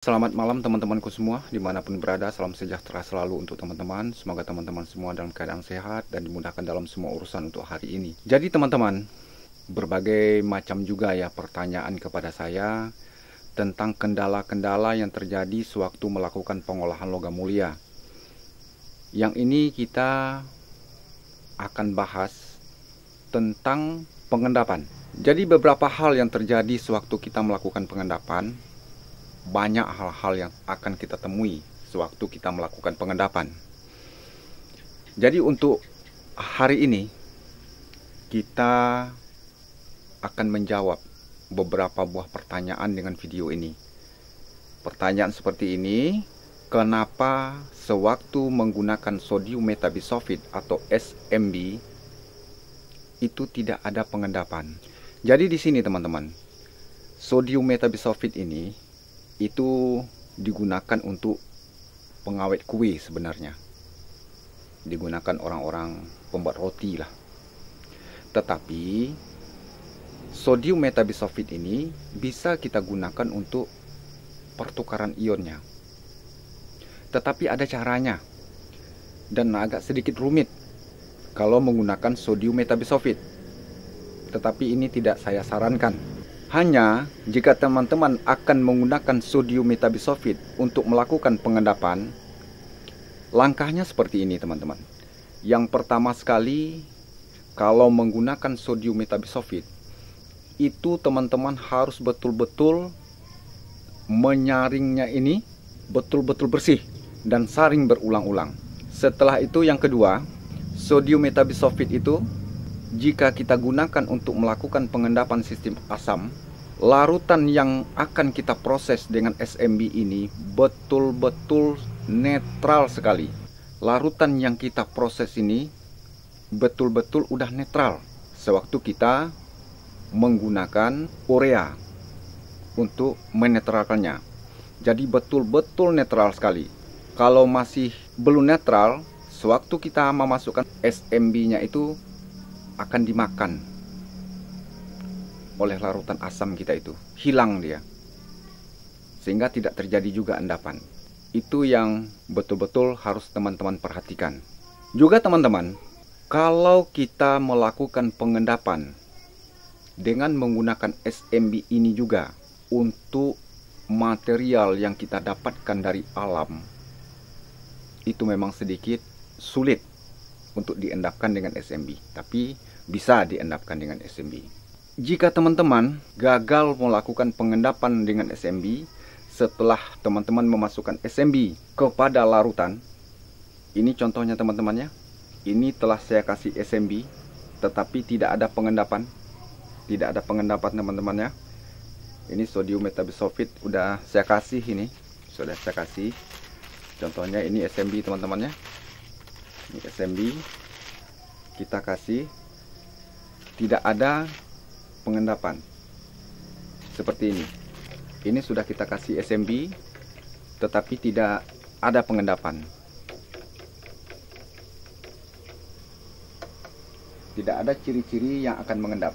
Selamat malam teman-temanku semua, dimanapun berada, salam sejahtera selalu untuk teman-teman. Semoga teman-teman semua dalam keadaan sehat dan dimudahkan dalam semua urusan untuk hari ini. Jadi teman-teman, berbagai macam juga ya pertanyaan kepada saya tentang kendala-kendala yang terjadi sewaktu melakukan pengolahan logam mulia. Yang ini kita akan bahas tentang pengendapan. Jadi beberapa hal yang terjadi sewaktu kita melakukan pengendapan, banyak hal-hal yang akan kita temui sewaktu kita melakukan pengendapan. Jadi untuk hari ini kita akan menjawab beberapa buah pertanyaan dengan video ini. Pertanyaan seperti ini, kenapa sewaktu menggunakan sodium metabisulfit atau SMB itu tidak ada pengendapan? Jadi di sini teman-teman, sodium metabisulfit ini itu digunakan untuk pengawet kue sebenarnya. Digunakan orang-orang pembuat roti lah. Tetapi sodium metabisulfit ini bisa kita gunakan untuk pertukaran ionnya. Tetapi ada caranya dan agak sedikit rumit kalau menggunakan sodium metabisulfit. Tetapi ini tidak saya sarankan. Hanya jika teman-teman akan menggunakan sodium metabisulfit untuk melakukan pengendapan, langkahnya seperti ini teman-teman. Yang pertama sekali, kalau menggunakan sodium metabisulfit, itu teman-teman harus betul-betul menyaringnya ini betul-betul bersih dan saring berulang-ulang. Setelah itu yang kedua, sodium metabisulfit itu jika kita gunakan untuk melakukan pengendapan sistem asam, larutan yang akan kita proses dengan SMB ini betul-betul netral sekali. Larutan yang kita proses ini betul-betul udah netral sewaktu kita menggunakan urea untuk menetralkannya. Jadi betul-betul netral sekali. Kalau masih belum netral, sewaktu kita memasukkan SMB-nya itu akan dimakan oleh larutan asam kita itu. Hilang dia. Sehingga tidak terjadi juga endapan. Itu yang betul-betul harus teman-teman perhatikan. Juga teman-teman, kalau kita melakukan pengendapan dengan menggunakan SMB ini juga untuk material yang kita dapatkan dari alam, itu memang sedikit sulit untuk diendapkan dengan SMB. Tapi bisa diendapkan dengan SMB. Jika teman-teman gagal melakukan pengendapan dengan SMB, setelah teman-teman memasukkan SMB kepada larutan, ini contohnya teman-temannya. Ini telah saya kasih SMB, tetapi tidak ada pengendapan. Tidak ada pengendapan teman-temannya. Ini sodium metabisulfit udah saya kasih ini. Sudah saya kasih. Contohnya ini SMB teman-temannya. Ini SMB. Kita kasih. Tidak ada pengendapan seperti ini. Ini sudah kita kasih SMB, tetapi tidak ada pengendapan. Tidak ada ciri-ciri yang akan mengendap.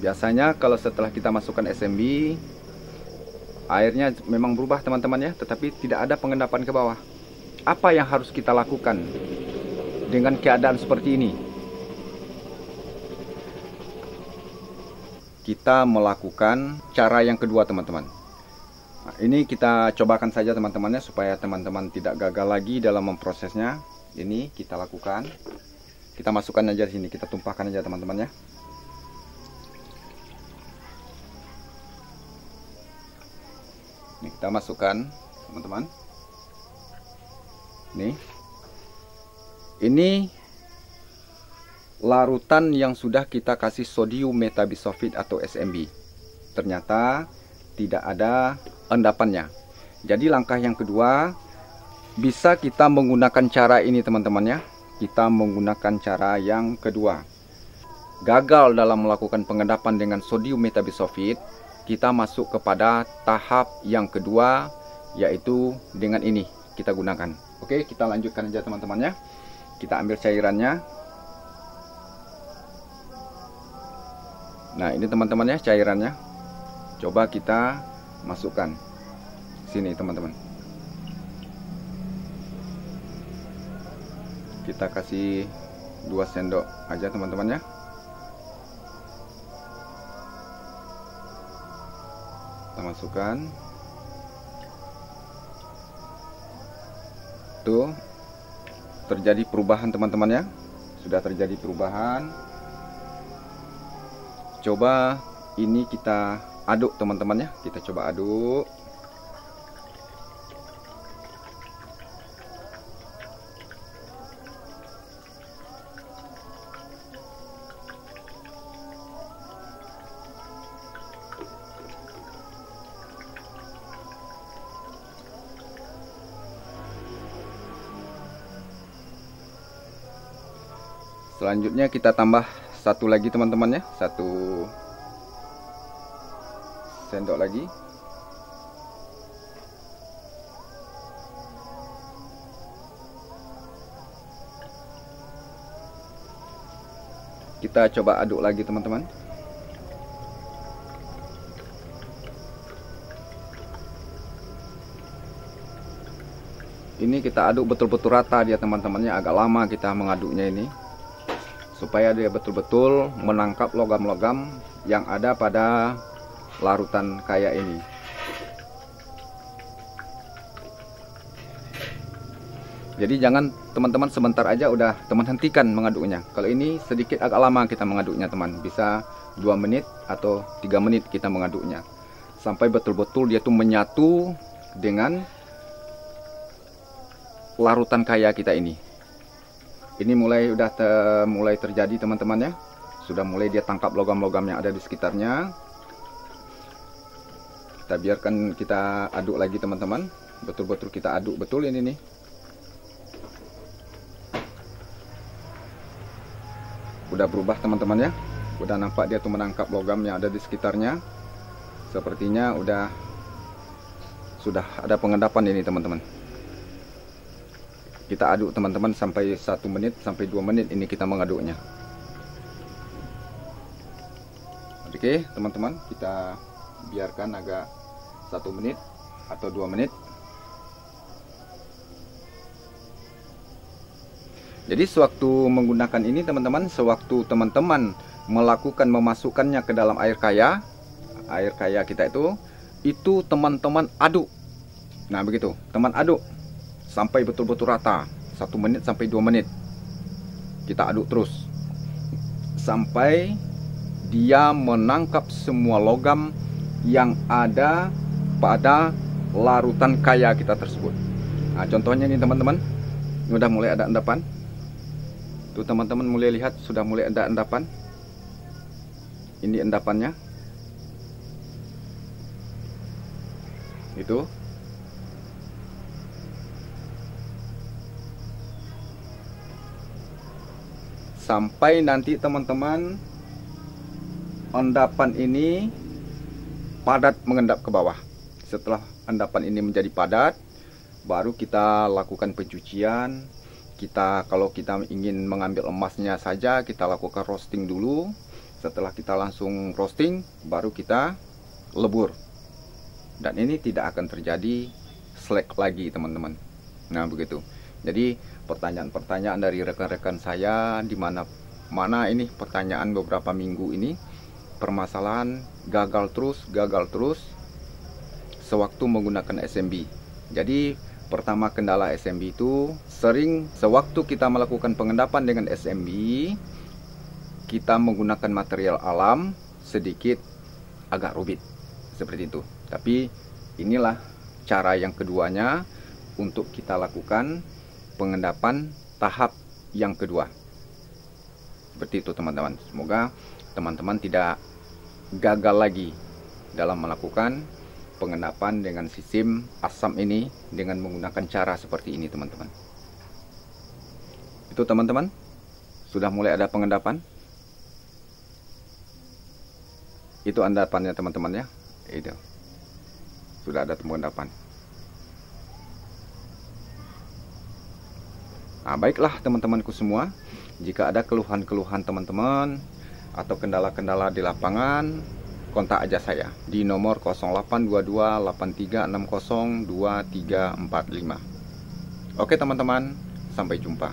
Biasanya kalau setelah kita masukkan SMB, airnya memang berubah teman-teman ya, tetapi tidak ada pengendapan ke bawah. Apa yang harus kita lakukan dengan keadaan seperti ini? Kita melakukan cara yang kedua teman-teman. Nah, ini kita cobakan saja teman-temannya supaya teman-teman tidak gagal lagi dalam memprosesnya. Ini kita lakukan. Kita masukkan aja di sini, kita tumpahkan aja teman-teman ya. Ini kita masukkan teman-teman. Ini larutan yang sudah kita kasih sodium metabisulfit atau SMB. Ternyata tidak ada endapannya. Jadi langkah yang kedua, bisa kita menggunakan cara ini teman-teman ya. Kita menggunakan cara yang kedua. Gagal dalam melakukan pengendapan dengan sodium metabisulfit, kita masuk kepada tahap yang kedua, yaitu dengan ini kita gunakan. Oke, kita lanjutkan aja teman-teman ya. Kita ambil cairannya. Nah ini teman-teman ya cairannya. Coba kita masukkan. sini teman-teman. Kita kasih 2 sendok aja teman-teman ya. Kita masukkan. Tuh, terjadi perubahan teman-teman ya. Sudah terjadi perubahan. Coba ini kita aduk teman-teman ya. Kita coba aduk. Selanjutnya kita tambah satu lagi teman-teman ya, 1 sendok lagi. Kita coba aduk lagi teman-teman. Ini kita aduk betul-betul rata dia teman-temannya. Agak lama kita mengaduknya ini, supaya dia betul-betul menangkap logam-logam yang ada pada larutan kaya ini. Jadi jangan teman-teman sebentar aja udah teman hentikan mengaduknya. Kalau ini sedikit agak lama kita mengaduknya teman, bisa 2 menit atau 3 menit kita mengaduknya, sampai betul-betul dia tuh menyatu dengan larutan kaya kita ini. Ini mulai terjadi teman-teman ya. Sudah mulai dia tangkap logam-logam yang ada di sekitarnya. Kita biarkan, kita aduk lagi teman-teman. Betul-betul kita aduk betul ini nih. Udah berubah teman-teman ya. Udah nampak dia tuh menangkap logam yang ada di sekitarnya. Sepertinya sudah ada pengendapan ini teman-teman. Kita aduk teman-teman sampai 1 menit sampai 2 menit ini kita mengaduknya. Oke teman-teman, kita biarkan agak 1 menit atau 2 menit. Jadi sewaktu menggunakan ini teman-teman, sewaktu teman-teman melakukan memasukkannya ke dalam air kaya kita itu teman-teman aduk. Nah begitu, teman aduk sampai betul-betul rata, 1 menit sampai 2 menit. Kita aduk terus sampai dia menangkap semua logam yang ada pada larutan kaya kita tersebut. Nah, contohnya ini teman-teman, udah mulai ada endapan. Tuh teman-teman mulai lihat, sudah mulai ada endapan. Ini endapannya. Itu. Sampai nanti teman-teman endapan ini padat mengendap ke bawah. Setelah endapan ini menjadi padat, baru kita lakukan pencucian. Kalau kita ingin mengambil emasnya saja, kita lakukan roasting dulu. Setelah kita langsung roasting, baru kita lebur. Dan ini tidak akan terjadi slack lagi teman-teman. Nah begitu. Jadi pertanyaan-pertanyaan dari rekan-rekan saya, di mana ini pertanyaan beberapa minggu ini, permasalahan gagal terus sewaktu menggunakan SMB. Jadi pertama kendala SMB itu sering sewaktu kita melakukan pengendapan dengan SMB, kita menggunakan material alam sedikit agak rumit seperti itu. Tapi inilah cara yang keduanya untuk kita lakukan pengendapan tahap yang kedua. Seperti itu teman-teman. Semoga teman-teman tidak gagal lagi dalam melakukan pengendapan dengan sistem asam ini dengan menggunakan cara seperti ini teman-teman. Itu teman-teman, sudah mulai ada pengendapan. Itu endapannya teman-teman ya. Itu sudah ada pengendapan. Nah, baiklah teman-temanku semua, jika ada keluhan-keluhan teman-teman atau kendala-kendala di lapangan, kontak aja saya di nomor 0822 8360 2345. Oke teman-teman, sampai jumpa.